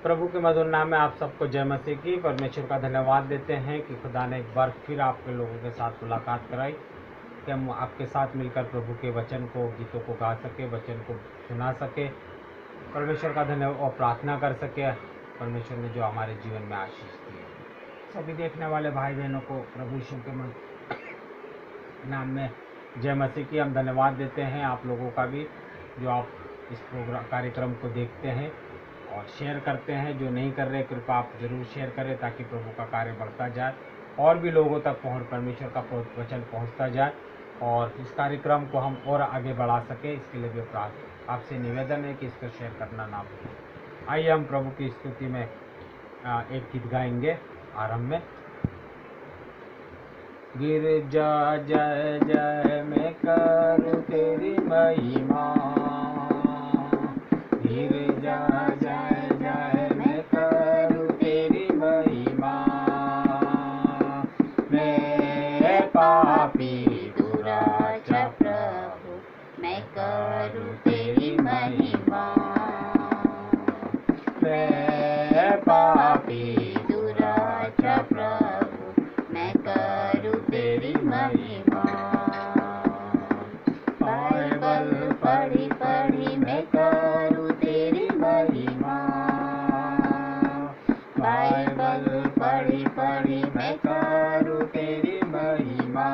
प्रभु के मधुर नाम में आप सबको जय मसीह की। परमेश्वर का धन्यवाद देते हैं कि खुदा ने एक बार फिर आपके लोगों के साथ मुलाकात कराई कि हम आपके साथ मिलकर प्रभु के वचन को, गीतों को गा सके, वचन को सुना सके, परमेश्वर का धन्यवाद और प्रार्थना कर सके। परमेश्वर ने जो हमारे जीवन में आशीष दी है, सभी देखने वाले भाई बहनों को प्रभु यीशु के नाम में जय मसीह की। हम धन्यवाद देते हैं आप लोगों का भी, जो आप इस कार्यक्रम को देखते हैं और शेयर करते हैं। जो नहीं कर रहे, कृपया आप जरूर शेयर करें ताकि प्रभु का कार्य बढ़ता जाए और भी लोगों तक परमेश्वर का वचन पहुंचता जाए और इस कार्यक्रम को हम और आगे बढ़ा सके। इसके लिए भी आपसे निवेदन है कि इसको शेयर करना ना भूलें। आइए हम प्रभु की स्तुति में एक गीत गाएंगे आरंभ में। गिरजा जय जय मैं करूं तेरी महिमा, गिरजा जय जय मैं करूं तेरी महिमा। मैं पापी दुराचा प्रभु, मैं करूं तेरी महिमा। मैं पापी दुराचा प्रभु, मैं करूं तेरी महिमा। बाइबल पढ़ी पढ़ी मैं करूं तेरी महिमा, बाइबल पढ़ी पढ़ी मैं करूं तेरी महिमा।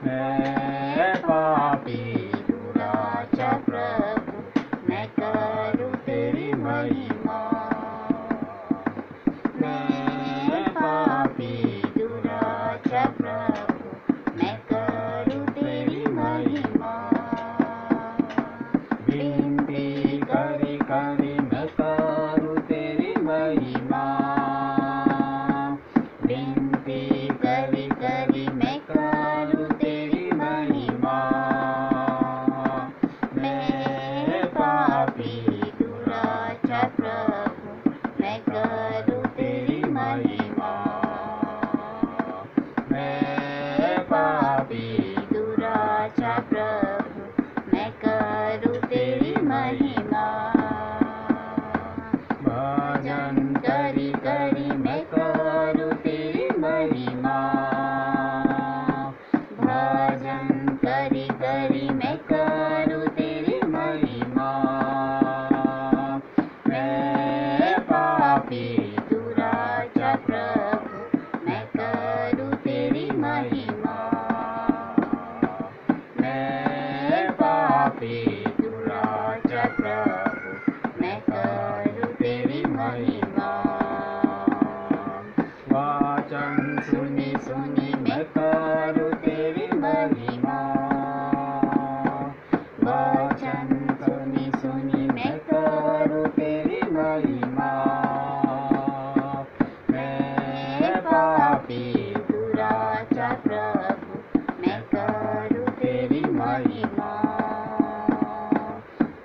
मैं पापी दुराचा प्रभु, मैं करूं तेरी महिमा। मैं पापी दुराचा प्रभु, मैं करूं तेरी महिमा। विनती करी करी मैं करूं तेरी महिमा, विनती करी करी मैं करूं तेरी महिमा। मैं पापी दुराचा प्रभु, मैं करूं तेरी महिमा। मैं पापी दुराचा प्रभु, मैं करूं तेरी महिमा। भजन करी करी मैं करूं तेरी महिमा, भजन करी करी मैं करूं तेरी महिमा। मैं पापी दुराचा प्रभु, मैं करूं तेरी महिमा। मैं पापी दुराचा प्रभु, मैं करूं तेरी महिमा। वचन सुनी सुनी मैं करूं तेरी महिमा, वचन सुनी सुनी मैं करूं तेरी महिमा। मैं पापी दुराचा प्रभु, मैं करूं तेरी महिमा।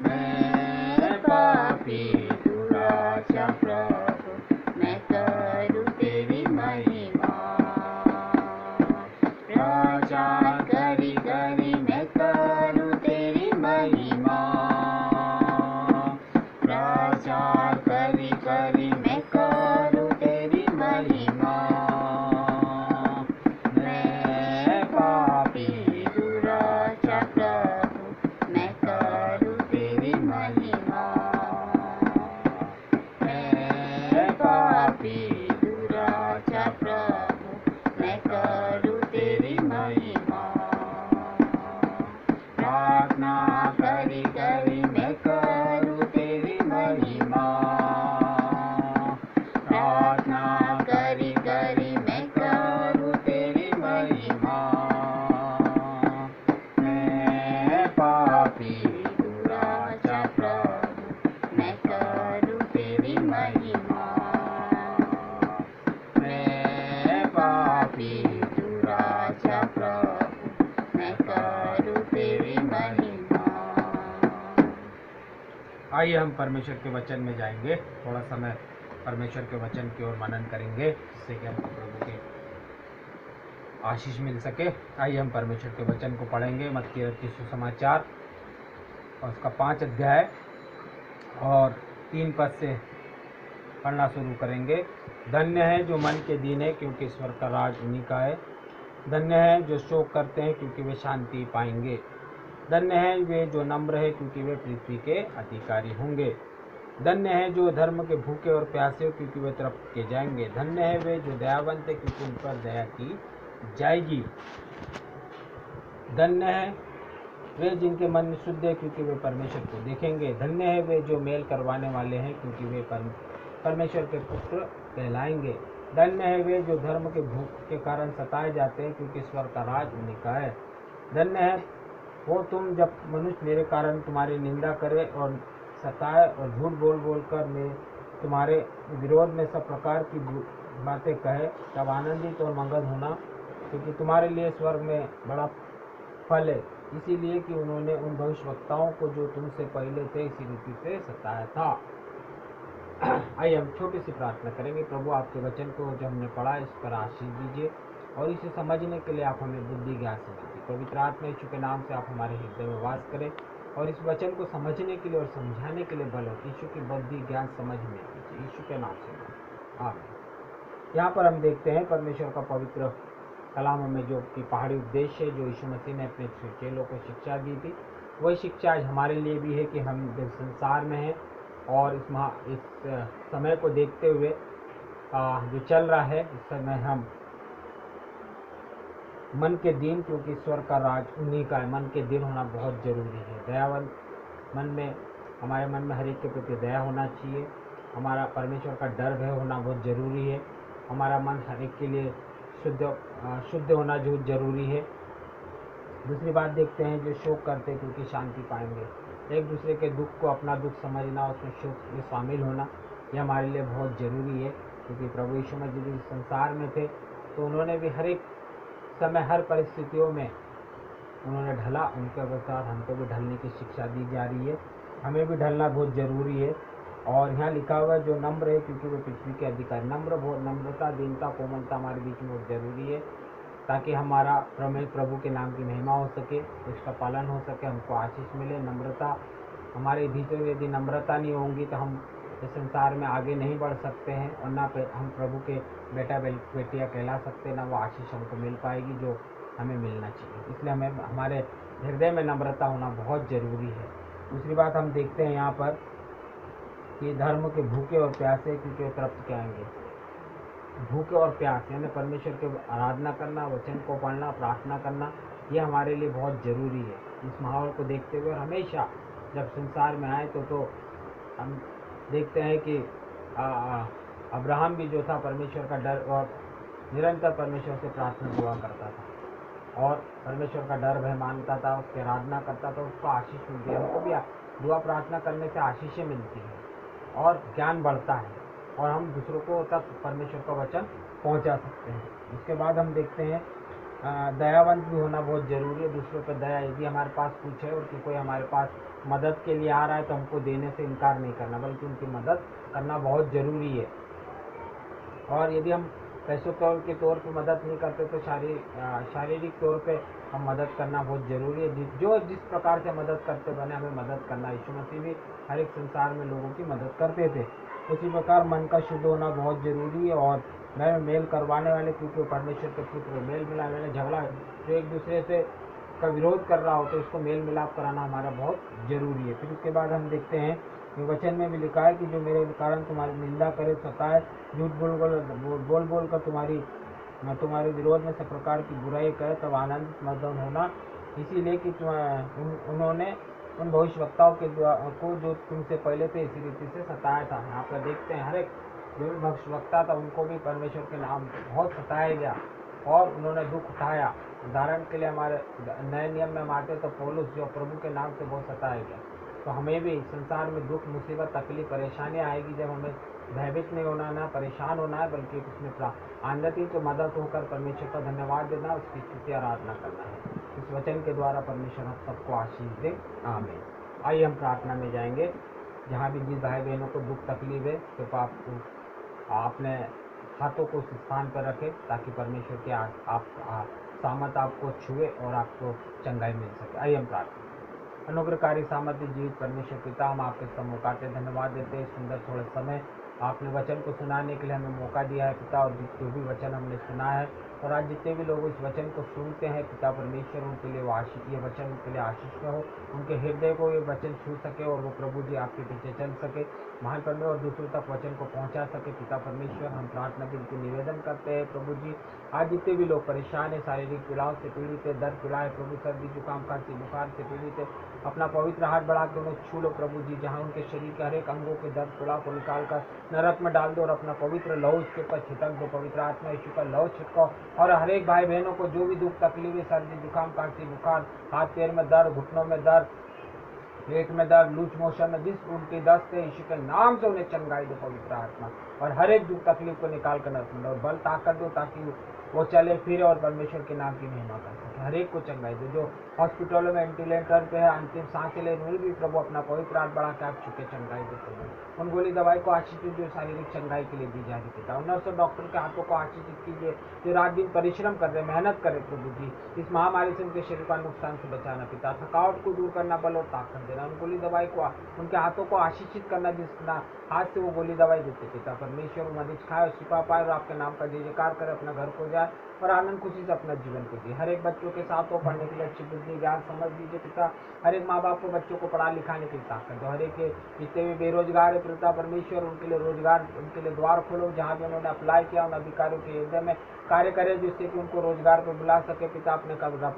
मैं पापी दुराचा प्रभु, मैं करूं तेरी महिमा। प्रचार करी करी मैं करूं तेरी महिमा, प्रचार करी करी मैं करूं तेरी महिमा। मैं पापी दुराचा प्रभु, मैं करूं तेरी महिमा। मैं पापी दुराचा प्रभु, मैं करूं तेरी महिमा। प्रार्थना करी करी मैं करूं तेरी महिमा, प्रार्थना करी करी मैं करूं तेरी महिमा। मैं पापी दुराचा प्रभु, मैं करूं तेरी महिमा। मैं पापी दुराचा प्रभु, मैं करूं तेरी महिमा। आइए हम परमेश्वर के वचन में जाएंगे। थोड़ा समय परमेश्वर के वचन की ओर मनन करेंगे जिससे कि हमको प्रभु के आशीष मिल सके। आइए हम परमेश्वर के वचन को पढ़ेंगे। मत्ती रचित सुसमाचार और उसका 5 अध्याय और 3 पद से पढ़ना शुरू करेंगे। धन्य है जो मन के दीन है, क्योंकि ईश्वर का राज उन्हीं का है। धन्य है जो शोक करते हैं, क्योंकि वे शांति पाएंगे। धन्य है वे जो नम्र है, क्योंकि वे पृथ्वी के अधिकारी होंगे। धन्य है जो धर्म के भूखे और प्यासे हो, क्योंकि वे तृप्त किए जाएंगे। धन्य है वे जो दयावंत है, क्योंकि उन पर दया की जाएगी। धन्य है वे जिनके मन शुद्ध है, क्योंकि वे परमेश्वर को देखेंगे। धन्य है वे जो मेल करवाने वाले हैं, क्योंकि वे परमेश्वर के पुत्र कहलाएंगे। धन्य है वे जो धर्म के भूख के कारण सताए जाते हैं, क्योंकि ईश्वर का राज उन्हीं का है। धन्य है वो तुम जब मनुष्य मेरे कारण तुम्हारी निंदा करे और सताए और झूठ बोल बोल कर मैं तुम्हारे विरोध में सब प्रकार की बातें कहे, तब आनंदित और मंगल होना, क्योंकि तुम्हारे लिए स्वर्ग में बड़ा फल है, इसीलिए कि उन्होंने उन भविष्यवक्ताओं को जो तुमसे पहले थे इसी रीति से सताया था। आइए हम छोटी सी प्रार्थना करेंगे। प्रभु, आपके वचन को जो हमने पढ़ा इस पर आशीष दीजिए और इसे समझने के लिए आप हमें बुद्धि ज्ञान से दीजिए। पवित्र आत्मा यीशु के नाम से आप हमारे हृदय में वास करें और इस वचन को समझने के लिए और समझाने के लिए बल हो। यीशु की बुद्धि ज्ञान समझ में दीजिए, यीशु के नाम से आमीन। यहाँ पर हम देखते हैं परमेश्वर का पवित्र कलाम में जो कि पहाड़ी उपदेश है, जो यीशु मसीह ने अपने चेलों को शिक्षा दी थी, वही शिक्षा आज हमारे लिए भी है कि हम जब संसार में हैं और इस समय को देखते हुए जो चल रहा है, इस समय हम मन के दीन, क्योंकि ईश्वर का राज उन्हीं का है। मन के दीन होना बहुत जरूरी है। दयावंत मन में, हमारे मन में हर एक के प्रति दया होना चाहिए। हमारा परमेश्वर का डर भय होना बहुत जरूरी है। हमारा मन हर एक के लिए शुद्ध होना जो जरूरी है। दूसरी बात देखते हैं, जो शोक करते हैं क्योंकि शांति पाएंगे। एक दूसरे के दुख को अपना दुख समझना, उसमें शोक में शामिल होना, यह हमारे लिए बहुत ज़रूरी है। क्योंकि प्रभु यीशु मसीह भी संसार में थे तो उन्होंने भी हर एक समय, हर परिस्थितियों में उन्होंने ढला। उनके अनुसार हमको भी ढलने की शिक्षा दी जा रही है। हमें भी ढलना बहुत ज़रूरी है। और यहाँ लिखा हुआ है जो नम्र है, क्योंकि वो पृथ्वी के अधिकारी। नम्रता, दीनता, कोमलता हमारे बीच में बहुत ज़रूरी है, ताकि हमारा प्रभु के नाम की महिमा हो सके, उसका पालन हो सके, हमको आशीष मिले। नम्रता हमारे भीतर, यदि नम्रता नहीं होंगी तो हम इस संसार में आगे नहीं बढ़ सकते हैं और ना हम प्रभु के बेटा बेटियाँ कहला सकते हैं, ना वो आशीष हमको मिल पाएगी जो हमें मिलना चाहिए। इसलिए हमें हमारे हृदय में नम्रता होना बहुत ज़रूरी है। दूसरी बात हम देखते हैं यहाँ पर कि धर्म के भूखे और प्यासे, क्योंकि वो तृप्त आएंगे। भूखे और प्यास यानी परमेश्वर की आराधना करना, वचन को पढ़ना, प्रार्थना करना, ये हमारे लिए बहुत ज़रूरी है। इस माहौल को देखते हुए और हमेशा जब संसार में आए तो हम देखते हैं कि अब्राहम भी जो था परमेश्वर का डर और निरंतर परमेश्वर से प्रार्थना दुआ करता था और परमेश्वर का डर भय मानता था, उसकी आराधना करता था, उसको आशीष मिलती है। हमको भी दुआ प्रार्थना करने से आशीषें मिलती है और ज्ञान बढ़ता है और हम दूसरों को तक परमेश्वर का वचन पहुंचा सकते हैं। उसके बाद हम देखते हैं दयावंत भी होना बहुत ज़रूरी है। दूसरों पर दया, यदि हमारे पास कुछ है और कि कोई हमारे पास मदद के लिए आ रहा है तो हमको देने से इनकार नहीं करना, बल्कि उनकी मदद करना बहुत ज़रूरी है। और यदि हम पैसों के तौर पर मदद नहीं करते तो शारीरिक तौर पे हम मदद करना बहुत ज़रूरी है। जो जिस प्रकार से मदद करते बने हमें मदद करना। यीशु मसीह भी हर एक संसार में लोगों की मदद करते थे। उसी प्रकार मन का शुद्ध होना बहुत ज़रूरी है। और मैं मेल करवाने वाले, क्योंकि परमेश्वर के पुत्र, मेल मिलाप वाले, झगड़ा जो एक दूसरे से का विरोध कर रहा हो तो उसको मेल मिलाप कराना हमारा बहुत ज़रूरी है। फिर उसके बाद हम देखते हैं वचन में भी लिखा है कि जो मेरे कारण तुम्हारी निंदा करे, सताए, झूठ बोल बोल कर तुम्हारे विरोध में सब प्रकार की बुराई करे, तब आनंदित मदन होना, इसीलिए कि उन्होंने उन भविष्यवक्ताओं को जो तुमसे पहले थे इसी रीति से सताया था। यहाँ पर देखते हैं हर एक जो भी भविष्यवक्ता था उनको भी परमेश्वर के नाम बहुत सताया गया और उन्होंने दुख उठाया। उदाहरण के लिए हमारे नए नियम में हम आते तो पौलुस जो प्रभु के नाम से बहुत सताया गया। तो हमें भी संसार में दुख, मुसीबत, तकलीफ, परेशानियाँ आएगी जब हमें भयभीत नहीं होना, ना परेशान होना है, बल्कि उसमें आनंदित तो मदद होकर परमेश्वर का धन्यवाद देना, उसकी स्तुति आराधना करना है। इस वचन के द्वारा परमेश्वर हम सबको आशीष दे, आमीन। आइए हम प्रार्थना में जाएंगे। जहाँ भी जिस भाई बहनों को दुख तकलीफ है तो आप अपने हाथों को उस स्थान पर रखें ताकि परमेश्वर की सामर्थ आपको छुए और आपको चंगाई मिल सके। आइए हम प्रार्थना। अनुग्रहकारी सामर्थ्य जीवित परमेश्वर पिता, हम आपके सम्मुख आते धन्यवाद देते हैं। सुंदर थोड़ा समय आपने वचन को सुनाने के लिए हमें मौका दिया है पिता, और जो भी वचन हमने सुना है और आज जितने भी लोग इस वचन को सुनते हैं पिता परमेश्वर, उनके लिए ये वचन उनके लिए आशीष में हो, उनके हृदय को ये वचन छू सके और वो प्रभु जी आपके पीछे चल सके, महान परमेश्वर, और दूसरों तक वचन को पहुंचा सके पिता परमेश्वर। हम प्रार्थना बिल्कुल निवेदन करते हैं प्रभु जी, आज जितने भी लोग परेशान है, शारीरिक पीड़ाओं से पीड़ित है, दर्द पीड़ा है प्रभु, सर्दी जुकाम खांसी बुखार से पीड़ित है, अपना पवित्र हाथ बढ़ा के उन्हें छू लो प्रभु जी, जहाँ उनके शरीर के हर एक अंगों के दर्द पीड़ा को निकाल कर नरक में डाल दो और अपना पवित्र लहू उसके ऊपर छिटक दो, पवित्र आत्मा यीशु का लहू छिटको, और हर एक भाई बहनों को जो भी दुख तकलीफ है, सर्दी जुकाम खांसी बुखार, हाथ पैर में दर्द, घुटनों में दर्द, पेट में दर्द, लूज मोशन में जिस उनकी दस्त है, यीशु के नाम से उन्हें चंगाई दो पवित्र आत्मा, और हर एक दुख तकलीफ को निकाल कर नरक में दो, बल ताकत दो ताकि वो चले फिरे और परमेश्वर के नाम की महिमा कर सके, हर एक को चंगाई दो। जो हॉस्पिटलों में वेंटिलेटर पे है, अंतिम सांसें ले रहे भी प्रभु, अपना पवित्र हाथ बढ़ा के आप छुके चंगाई दो प्रभु, उन गोली दवाई को आशीषित जो शारीरिक चंगाई के लिए दी जा रही पिता, उन नर्सों डॉक्टर के हाथों को आशीषित कीजिए, जो रात दिन परिश्रम कर रहे, मेहनत करे प्रभु जी, इस महामारी से उनके शरीर का नुकसान से बचाना पिता, थकावट को दूर करना, बल और ताकत देना, उन गोली दवाई को उनके हाथों को आशीषित करना, जिसना हाथ से वो गोली दवाई देते पिता परमेश्वर, मरीज खाए और शिफा पाए और आपके नाम का जय जयकार करे, अपना घर को जाए और आनंद खुशी से अपना जीवन को जिए। हर एक बच्चों के साथ हो, पढ़ने के लिए अच्छी बुद्धि ज्ञान समझ दीजिए पिता, हर एक माँ बाप को बच्चों को पढ़ा लिखाने की ताकत दो, हर एक जितने भी बेरोजगार है पिता परमेश्वर, उनके लिए रोजगार, उनके लिए द्वार खोलो, जहाँ भी उन्होंने अप्लाई किया उन अधिकारियों के हृदय में कार्य करे, जिससे कि उनको रोजगार पर बुला सके पिता, अपने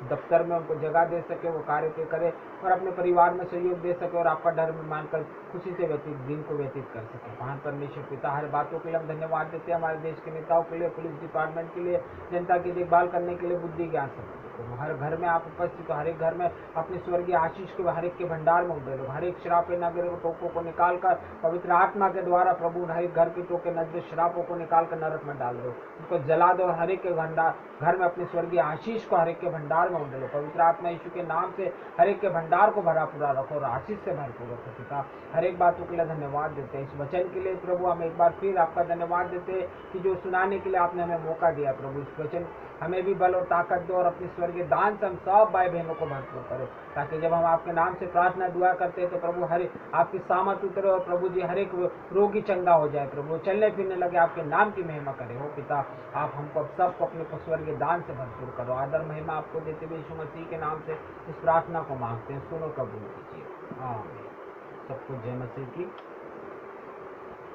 दफ्तर में उनको जगह दे सके, वो कार्य पे करे और अपने परिवार में सहयोग दे सके और आपका डर मानकर खुशी से दिन को व्यतीत कर सके। महान परमेश्वर पिता, हर बातों के लिए हम धन्यवाद देते हैं, हमारे देश के नेताओं के लिए, पुलिस डिपार्टमेंट के लिए, जनता की देखभाल करने के लिए बुद्धि ज्ञान समझ, हर घर में आप उपस्थित हो, हर एक घर में अपनी स्वर्गीय आशीष को हर एक के भंडार में उड़े लो, हर एक श्राप नगर टोकों को निकालकर पवित्र आत्मा के द्वारा प्रभु हर एक घर के टोके नजर श्रापों को निकालकर नरक में डाल दो, उसको जला दो, हर एक के भंडार घर में अपनी स्वर्गीय आशीष को हर एक के भंडार में उड़े लो, पवित्र आत्मा यीशु के नाम से हर एक के भंडार को भरा पूरा रखो और आशीष से भरपूर रखो पिता। हर एक बातों के लिए धन्यवाद देते हैं, इस वचन के लिए प्रभु हम एक बार फिर आपका धन्यवाद देते हैं कि जो सुनाने के लिए आपने हमें मौका दिया प्रभु, इस वचन हमें भी बल और ताकत दो और अपनी स्वर्गीय दान से हम सब भाई बहनों को भरपूर करो, ताकि जब हम आपके नाम से प्रार्थना दुआ करते हैं तो प्रभु हर आपकी सामर्थ उतरे और प्रभु जी हर एक रोगी चंगा हो जाए, प्रभु चलने फिरने लगे, आपके नाम की महिमा करे हो पिता। आप हमको सबको अपने स्वर्गीय दान से भरपूर करो, आदर महिमा आपको देते हुए यीशु मसीह के नाम से इस प्रार्थना को मांगते हैं, सुनो कबूल कीजिए, आमीन। सबको जय मसीह की।